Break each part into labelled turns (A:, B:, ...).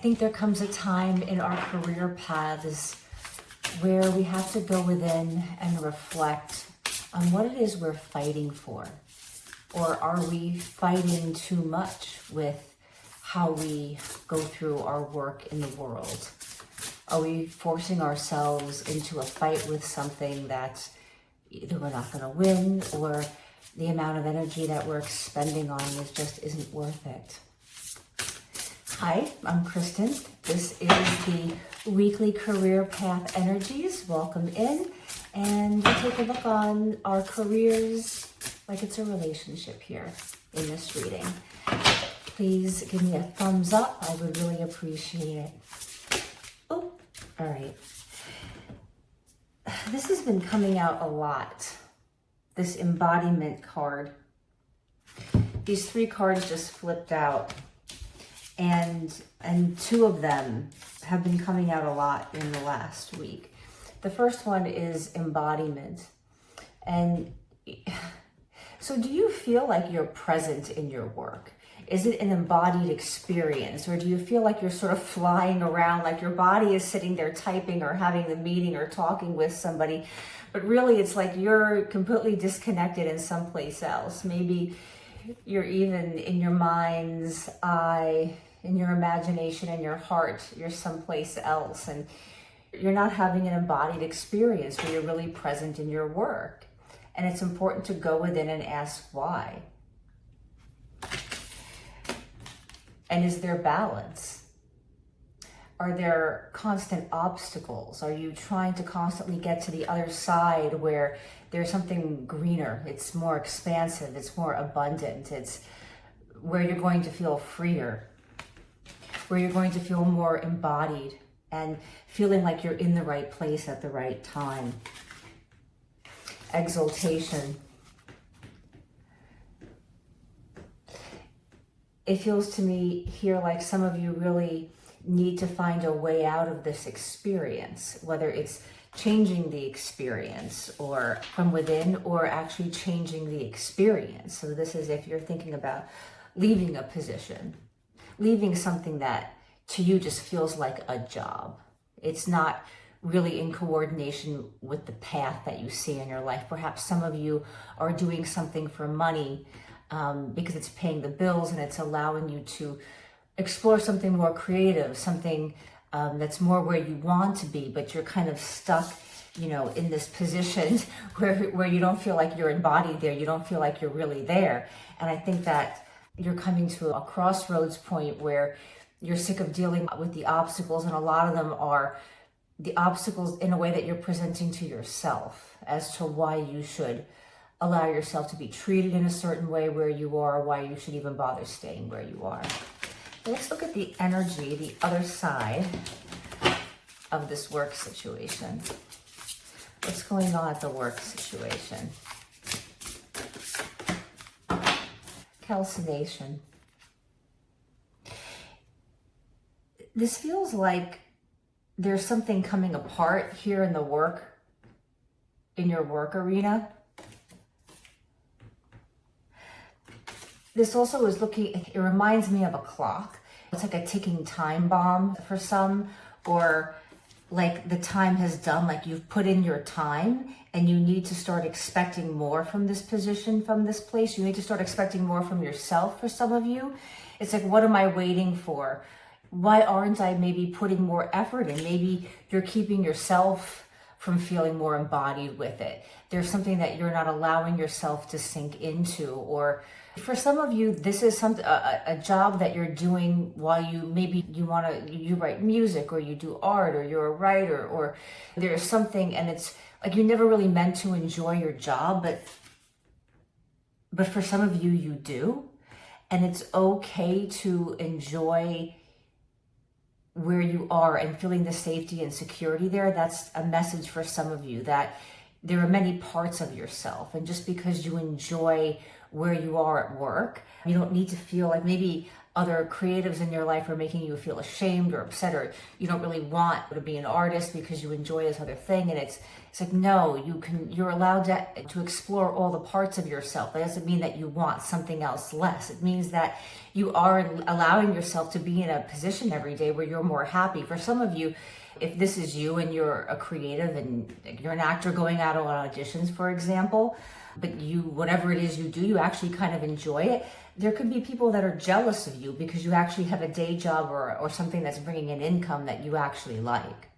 A: think there comes a time in our career paths where we have to go within and reflect on what it is we're fighting for. Or are we fighting too much with how we go through our work in the world? Are we forcing ourselves into a fight with something that either we're not going to win, or the amount of energy that we're expending on just isn't worth it? Hi, I'm Kristen. This is the weekly career path energies. Welcome in, and we'll take a look on our careers like it's a relationship here in this reading. Please give me a thumbs up. I would really appreciate it. Oh, all right. This has been coming out a lot, this embodiment card. These 3 cards just flipped out, and two of them have been coming out a lot in the last week. The first one is embodiment. And so do you feel like you're present in your work? Is it an embodied experience, or do you feel like you're sort of flying around, like your body is sitting there typing or having the meeting or talking with somebody, but really it's like you're completely disconnected in someplace else? Maybe you're even in your mind's eye, in your imagination, in your heart, you're someplace else, and you're not having an embodied experience where you're really present in your work. And it's important to go within and ask why. And is there balance? Are there constant obstacles? Are you trying to constantly get to the other side where there's something greener, it's more expansive, it's more abundant, it's where you're going to feel freer, where you're going to feel more embodied and feeling like you're in the right place at the right time? Exaltation. It feels to me here like some of you really need to find a way out of this experience, whether it's changing the experience or from within, or actually changing the experience. So this is if you're thinking about leaving a position, leaving something that to you just feels like a job. It's not really in coordination with the path that you see in your life. Perhaps some of you are doing something for money because it's paying the bills and it's allowing you to explore something more creative, something that's more where you want to be, but you're kind of stuck, in this position where you don't feel like you're embodied there. You don't feel like you're really there. And I think that you're coming to a crossroads point where you're sick of dealing with the obstacles, and a lot of them are the obstacles in a way that you're presenting to yourself as to why you should allow yourself to be treated in a certain way where you are, why you should even bother staying where you are. Let's look at the energy, the other side of this work situation. What's going on at the work situation? Calcination. This feels like there's something coming apart here in your work arena. This also is it reminds me of a clock. It's like a ticking time bomb for some, or like the time has done, like you've put in your time and you need to start expecting more from this position, from this place. You need to start expecting more from yourself for some of you. It's like, what am I waiting for? Why aren't I maybe putting more effort in? Maybe you're keeping yourself from feeling more embodied with it. There's something that you're not allowing yourself to sink into. Or for some of you, this is a job that you're doing while you write music, or you do art, or you're a writer, or there's something, and it's like you never really meant to enjoy your job, but for some of you, you do. And it's okay to enjoy where you are and feeling the safety and security there. That's a message for some of you, that there are many parts of yourself, and just because you enjoy where you are at work, you don't need to feel like maybe other creatives in your life are making you feel ashamed or upset, or you don't really want to be an artist because you enjoy this other thing. And it's like, no, you're allowed to explore all the parts of yourself. That doesn't mean that you want something else less. It means that you are allowing yourself to be in a position every day where you're more happy. For some of you, if this is you and you're a creative and you're an actor going out on auditions, for example, but whatever it is you do, you actually kind of enjoy it. There could be people that are jealous of you because you actually have a day job or something that's bringing in income that you actually like.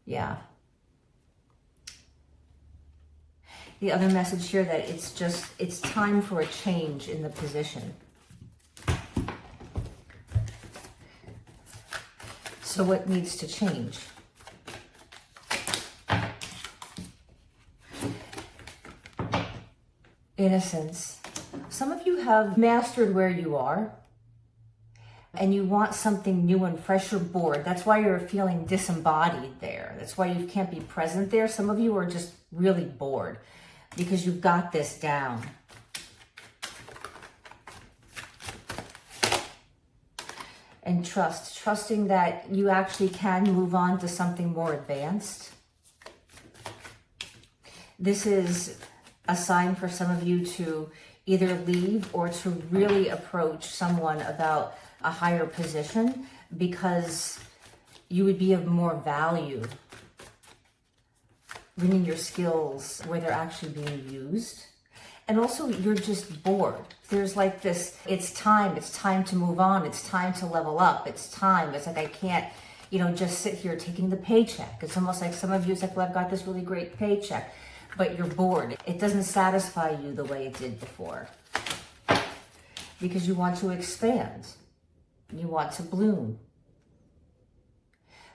A: Yeah. The other message here that it's time for a change in the position. So what needs to change? Innocence. Some of you have mastered where you are and you want something new and fresh. You're bored. That's why you're feeling disembodied there. That's why you can't be present there. Some of you are just really bored because you've got this down. And trusting that you actually can move on to something more advanced. This is a sign for some of you to either leave or to really approach someone about a higher position, because you would be of more value bringing your skills where they're actually being used. And also, you're just bored. There's like this, it's time to move on. It's time to level up. It's like, I can't, just sit here taking the paycheck. It's almost like some of you, it's like, well, I've got this really great paycheck, but you're bored. It doesn't satisfy you the way it did before, because you want to expand. You want to bloom.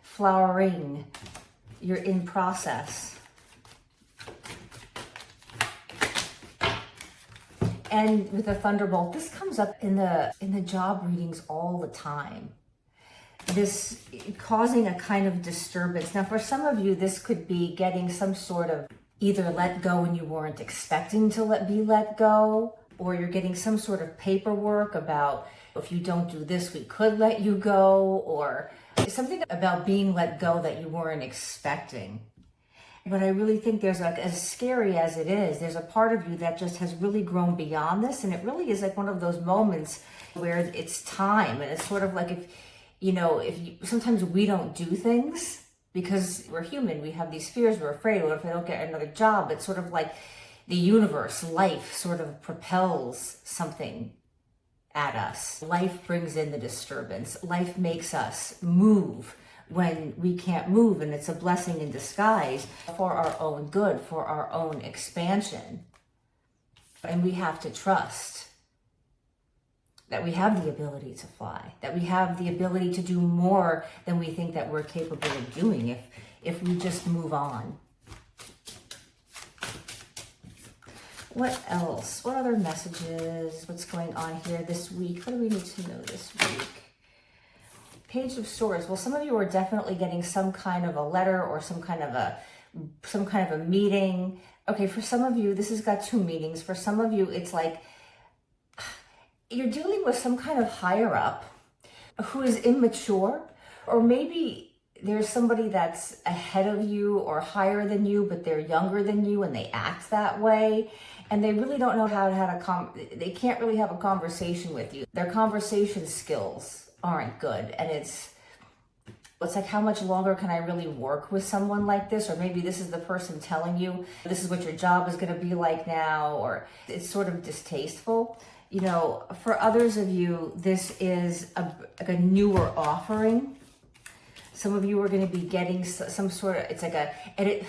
A: Flowering, you're in process. And with the thunderbolt, this comes up in the job readings all the time. This causing a kind of disturbance. Now, for some of you, this could be getting some sort of either let go when you weren't expecting to be let go, or you're getting some sort of paperwork about, if you don't do this, we could let you go, or something about being let go that you weren't expecting. But I really think there's as scary as it is, there's a part of you that just has really grown beyond this. And it really is like one of those moments where it's time. And it's sort of like sometimes we don't do things because we're human. We have these fears. We're afraid. What if I don't get another job? It's sort of like the universe, life sort of propels something at us. Life brings in the disturbance. Life makes us move when we can't move, and it's a blessing in disguise for our own good, for our own expansion. And we have to trust that we have the ability to fly, that we have the ability to do more than we think that we're capable of doing if we just move on. What else? What other messages? What's going on here this week? What do we need to know this week? Page of Swords. Well, some of you are definitely getting some kind of a letter or some kind of a meeting. Okay, for some of you, this has got two meanings. For some of you, it's like you're dealing with some kind of higher up who is immature, or maybe there's somebody that's ahead of you or higher than you, but they're younger than you and they act that way. And they really don't know they can't really have a conversation with you. Their conversation skills aren't good. And it's like, how much longer can I really work with someone like this? Or maybe this is the person telling you this is what your job is going to be like now, or it's sort of distasteful. For others of you, this is a newer offering. Some of you are going to be getting some sort of,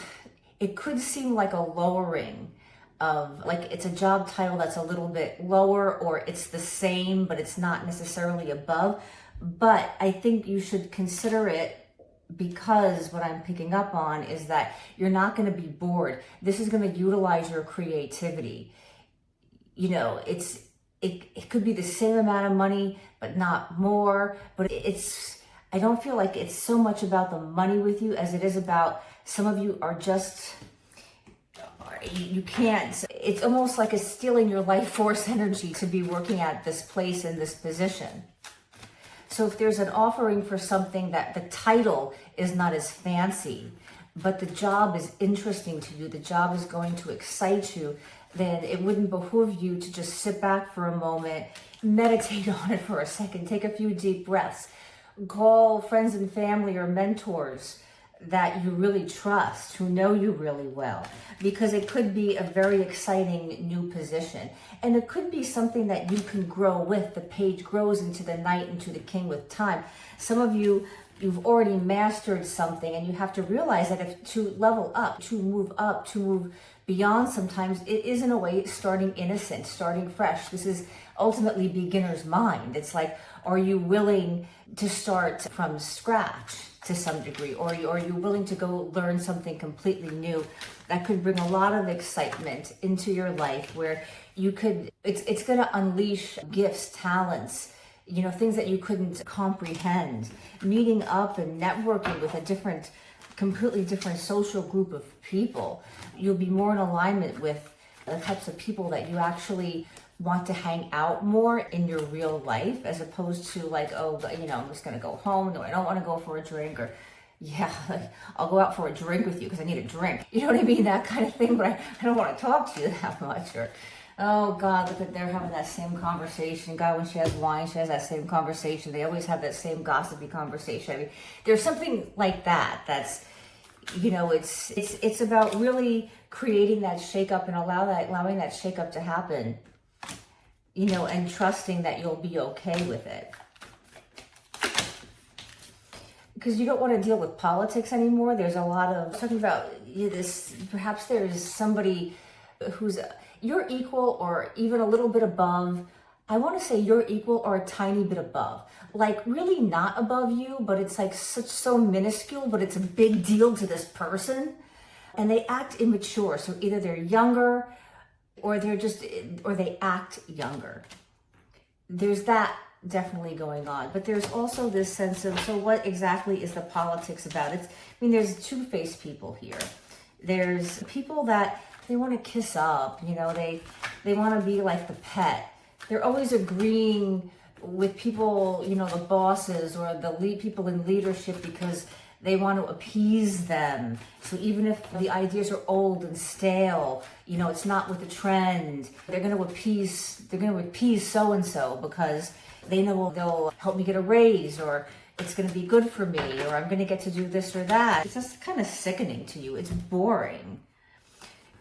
A: it could seem like a lowering of, like, it's a job title that's a little bit lower, or it's the same, but it's not necessarily above. But I think you should consider it, because what I'm picking up on is that you're not going to be bored. This is going to utilize your creativity. It could be the same amount of money, but not more. But I don't feel like it's so much about the money with you as it is about, some of you are just, you can't, it's almost like it's stealing your life force energy to be working at this place in this position. So if there's an offering for something that the title is not as fancy, but the job is interesting to you, the job is going to excite you, then it wouldn't behoove you to just sit back for a moment, meditate on it for a second, take a few deep breaths, call friends and family or mentors that you really trust, who know you really well, because it could be a very exciting new position. And it could be something that you can grow with. The page grows into the knight, into the king with time. Some of you, you've already mastered something, and you have to realize that if to level up, to move beyond, sometimes it is in a way starting innocent, starting fresh. This is ultimately beginner's mind. It's like, are you willing to start from scratch to some degree, or are you willing to go learn something completely new that could bring a lot of excitement into your life, where you could, it's going to unleash gifts, talents, things that you couldn't comprehend, meeting up and networking with a completely different social group of people. You'll be more in alignment with the types of people that you actually want to hang out more in your real life, as opposed to like, oh, I'm just going to go home. No, I don't want to go for a drink, or yeah, I'll go out for a drink with you because I need a drink. You know what I mean? That kind of thing, but I don't want to talk to you that much. Or, oh God, look at, they're having that same conversation. God, when she has wine, she has that same conversation. They always have that same gossipy conversation. I mean, there's something like that that's, it's about really creating that shakeup and allowing that shakeup to happen, and trusting that you'll be okay with it. Because you don't want to deal with politics anymore. There's a lot of talking about this, perhaps there's somebody who's your equal or even a little bit above. I want to say you're equal or a tiny bit above. Like really not above you, but it's like so minuscule, but it's a big deal to this person. And they act immature. So either they're younger or they act younger. There's that definitely going on. But there's also this sense of, so what exactly is the politics about? There's two-faced people here. There's people that they want to kiss up, they want to be like the pet. They're always agreeing with people, the bosses or the people in leadership, because they want to appease them. So even if the ideas are old and stale, it's not with the trend, they're going to appease so-and-so because they know they'll help me get a raise, or it's going to be good for me, or I'm going to get to do this or that. It's just kind of sickening to you. It's boring.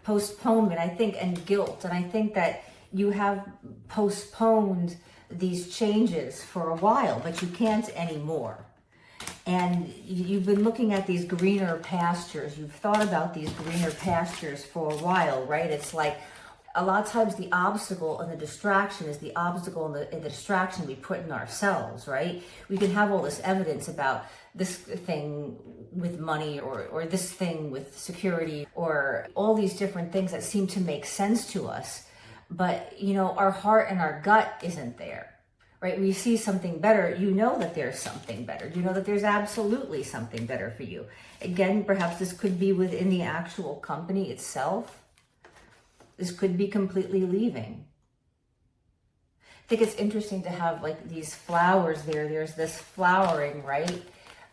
A: Postponement, I think, and guilt. And I think that you have postponed these changes for a while, but you can't anymore. And you've been looking at these greener pastures. You've thought about these greener pastures for a while, right? It's like a lot of times the obstacle and the distraction is the obstacle and the distraction we put in ourselves, right? We can have all this evidence about this thing with money, or this thing with security, or all these different things that seem to make sense to us. But, our heart and our gut isn't there. Right? We see something better, that there's something better. That there's absolutely something better for you. Again, perhaps this could be within the actual company itself. This could be completely leaving. I think it's interesting to have like these flowers there. There's this flowering, right?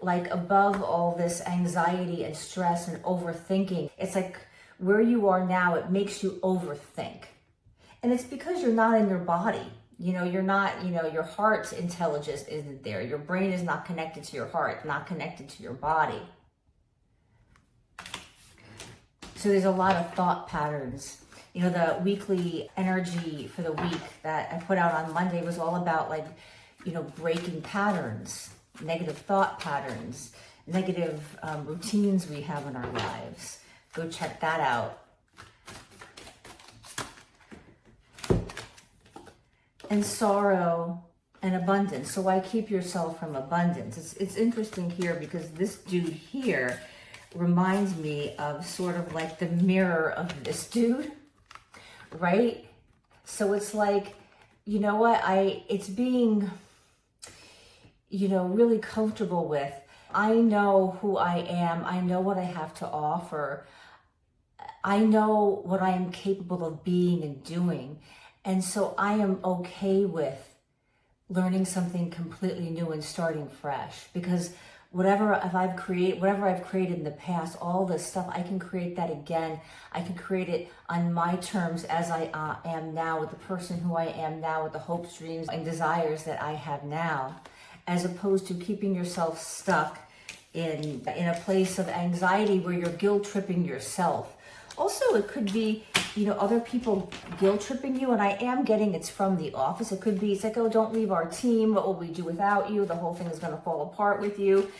A: Like above all this anxiety and stress and overthinking. It's like where you are now, it makes you overthink. And it's because you're not in your body. You're not, your heart's intelligence isn't there. Your brain is not connected to your heart, not connected to your body. So there's a lot of thought patterns. The weekly energy for the week that I put out on Monday was all about breaking patterns, negative thought patterns, negative routines we have in our lives. Go check that out. And sorrow and abundance. So why keep yourself from abundance? It's interesting here because this dude here reminds me of sort of like the mirror of this dude, right? So it's like, it's being, really comfortable with. I know who I am. I know what I have to offer. I know what I am capable of being and doing. And so I am okay with learning something completely new and starting fresh, because whatever I've created in the past, all this stuff, I can create that again. I can create it on my terms as I am now, with the person who I am now, with the hopes, dreams, and desires that I have now, as opposed to keeping yourself stuck in a place of anxiety where you're guilt tripping yourself. Also, it could be, other people guilt tripping you, and I am getting it's from the office. It could be, it's like, oh, don't leave our team. What will we do without you? The whole thing is going to fall apart with you.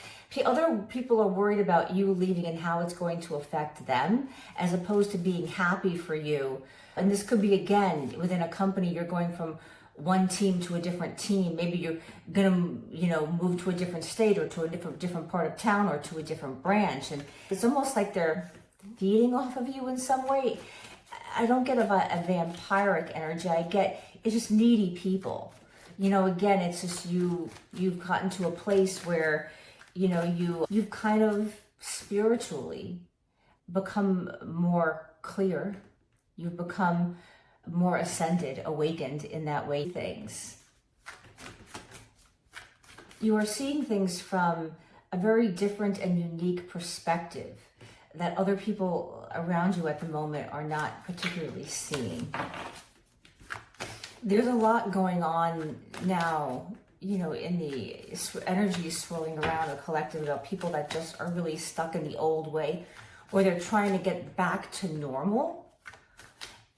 A: Other people are worried about you leaving and how it's going to affect them, as opposed to being happy for you. And this could be, again, within a company, you're going from one team to a different team. Maybe you're gonna, move to a different state, or to a different part of town, or to a different branch. And it's almost like they're feeding off of you in some way. I don't get a vampiric energy. I get, it's just needy people. Again, it's just you've gotten to a place where, you've kind of spiritually become more clear. You've become more ascended, awakened in that way. Things. You are seeing things from a very different and unique perspective that other people around you at the moment are not particularly seeing. There's a lot going on now, in the energy swirling around a collective about people that just are really stuck in the old way, or they're trying to get back to normal,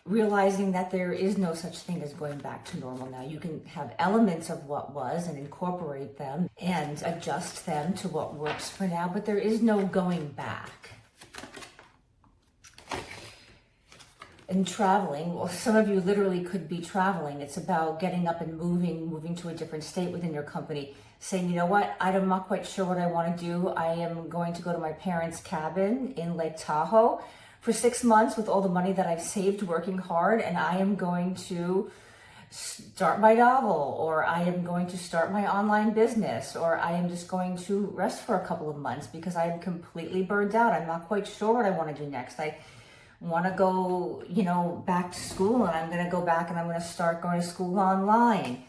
A: realizing that there is no such thing as going back to normal now. You can have elements of what was and incorporate them and adjust them to what works for now, but there is no going back. And traveling, well, some of you literally could be traveling. It's about getting up and moving to a different state within your company, saying, you know what, I'm not quite sure what I want to do. I am going to go to my parents' cabin in Lake Tahoe for 6 months with all the money that I've saved working hard, and I am going to start my novel, or I am going to start my online business, or I am just going to rest for a couple of months because I am completely burned out. I'm not quite sure what I want to do next. I want to go, back to school, and I'm going to go back and I'm going to start going to school online.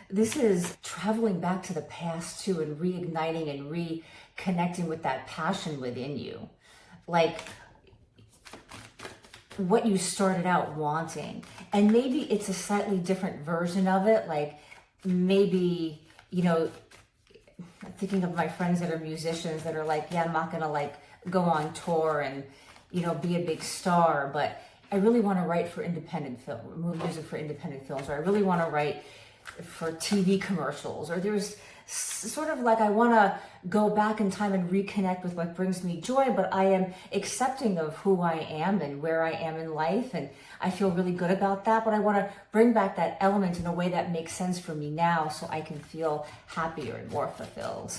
A: This is traveling back to the past too, and reigniting and reconnecting with that passion within you. Like what you started out wanting. And maybe it's a slightly different version of it. Like maybe, I'm thinking of my friends that are musicians that are like, yeah, I'm not going to go on tour and, be a big star, but I really want to write for independent film, music for independent films, or I really want to write for TV commercials, or there's sort of like I want to go back in time and reconnect with what brings me joy, but I am accepting of who I am and where I am in life, and I feel really good about that, but I want to bring back that element in a way that makes sense for me now so I can feel happier and more fulfilled.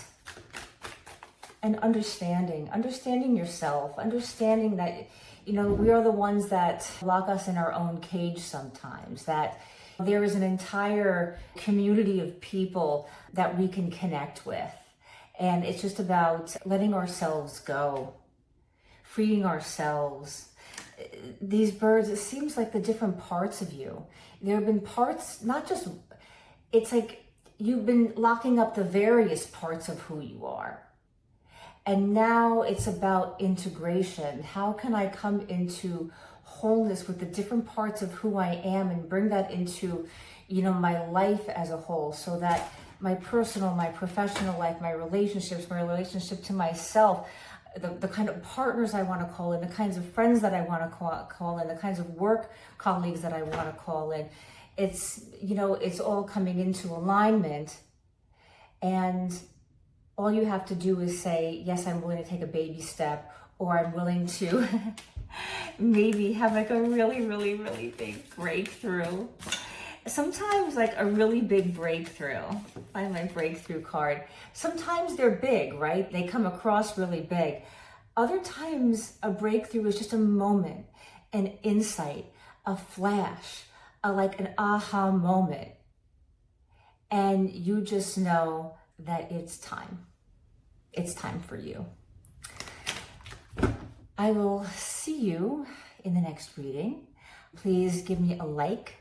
A: And understanding yourself, understanding that, we are the ones that lock us in our own cage sometimes, that there is an entire community of people that we can connect with. And it's just about letting ourselves go, freeing ourselves. These birds, it seems like the different parts of you. There have been parts, not just, it's like you've been locking up the various parts of who you are. And now it's about integration. How can I come into wholeness with the different parts of who I am and bring that into, my life as a whole, so that my personal, my professional life, my relationships, my relationship to myself, the kind of partners I want to call in, the kinds of friends that I want to call in, the kinds of work colleagues that I want to call in. It's, it's all coming into alignment. And all you have to do is say, yes, I'm willing to take a baby step, or I'm willing to maybe have a really, really, really big breakthrough. Sometimes a really big breakthrough. Find my breakthrough card. Sometimes they're big, right? They come across really big. Other times a breakthrough is just a moment, an insight, a flash, an aha moment. And you just know that it's time. it's time for you. I will see you in the next reading. Please give me a like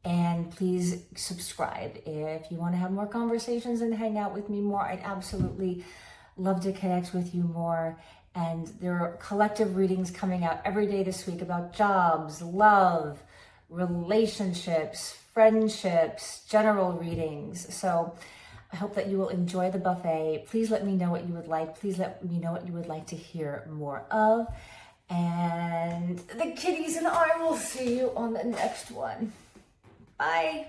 A: and please subscribe. If you want to have more conversations and hang out with me more, I'd absolutely love to connect with you more. And there are collective readings coming out every day this week about jobs, love, relationships, friendships, general readings. So I hope that you will enjoy the buffet. Please let me know what you would like. Please let me know what you would like to hear more of. And the kitties and I will see you on the next one. Bye.